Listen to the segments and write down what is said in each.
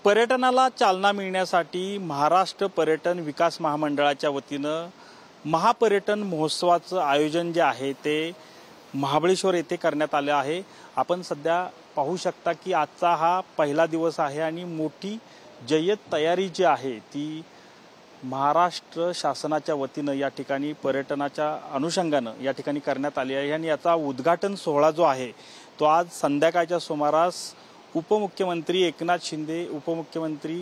पर्यटनाला चालना मिळण्यासाठी महाराष्ट्र पर्यटन विकास महामंडळाच्या वतीनं महापर्यटन महोत्सवाचं आयोजन जे आहे ते महाबळेश्वर येथे करण्यात आले आहे। आपण सध्या पाहू शकता की आजचा हा पहिला दिवस आहे आणि मोठी जय्यत तयारी जी आहे ती महाराष्ट्र शासनाच्या वतीनं या ठिकाणी पर्यटनाच्या अनुषंगानं या ठिकाणी करण्यात आली आहे आणि याचा उद्घाटन सोहळा जो आहे तो आज संध्याकाळच्या सुमारास उपमुख्यमंत्री एकनाथ शिंदे, उपमुख्यमंत्री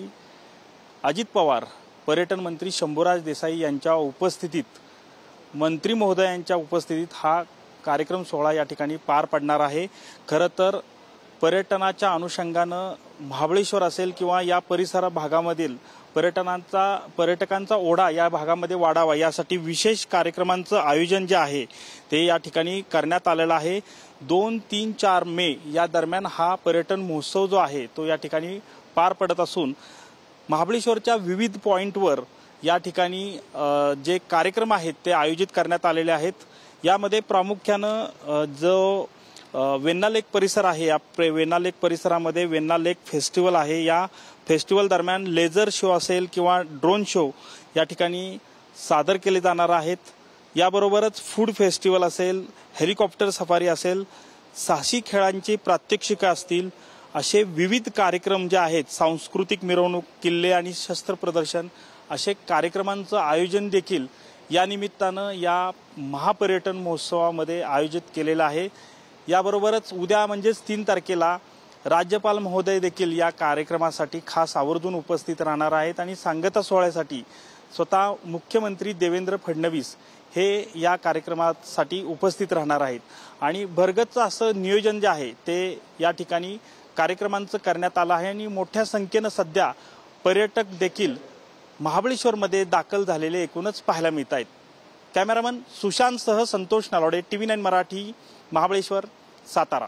अजित पवार, पर्यटन मंत्री शंभूराज देसाई यांच्या उपस्थितीत, मंत्री महोदयांच्या उपस्थितीत हा कार्यक्रम सोहळा या ठिकाणी पार पडणार आहे। खरं तर पर्यटनाच्या अनुषंगानं महाबळेश्वर असेल किंवा या परिसर भागामधील पर्यटकांचा ओढा या भागामध्ये वाढावा यासाठी विशेष कार्यक्रमांचं आयोजन जे आहे ते या ठिकाणी करण्यात आलेलं आहे। 2, 3, 4 मे या दरम्यान हा पर्यटन महोत्सव जो आहे तो या ठिकाणी पार पडत असून महाबळेश्वरच्या विविध पॉइंटवर या ठिकाणी जे कार्यक्रम आहेत ते आयोजित करण्यात आलेले आहेत। यामध्ये प्रामुख्यानं जो वेण्णा लेक परिसर आहे या वेण्णा लेक परिसरामध्ये वेण्णा लेक फेस्टिवल आहे। या फेस्टिवल दरम्यान लेझर शो असेल किंवा ड्रोन शो या ठिकाणी सादर केले जाणार आहेत। याबरोबरच फूड फेस्टिवल असेल, हेलिकॉप्टर सफारी असेल, साहसी खेळांची प्रात्यक्षिका असतील, असे विविध कार्यक्रम जे आहेत, सांस्कृतिक मिरवणूक, किल्ले आणि शस्त्र प्रदर्शन असे कार्यक्रमांचं आयोजन देखील या निमित्तानं या महापर्यटन महोत्सवामध्ये आयोजित केलेलं आहे। याबरोबरच उद्या म्हणजेच 3 तारखेला राज्यपाल महोदय देखील या कार्यक्रमासाठी खास आवर्जून उपस्थित राहणार आहेत आणि सांगता सोहळ्यासाठी स्वतः मुख्यमंत्री देवेंद्र फडणवीस हे या कार्यक्रमासाठी उपस्थित राहणार आहेत आणि भरगच्च असं नियोजन जे आहे ते या ठिकाणी कार्यक्रमांचं करण्यात आलं आहे आणि मोठ्या संख्येनं सध्या पर्यटक देखील महाबळेश्वरमध्ये दाखल झालेले एकूणच पाहायला मिळत आहेत। कॅमेरामन सुशांतसह संतोष नलावडे, TV9 मराठी, महाबळेश्वर, सातारा।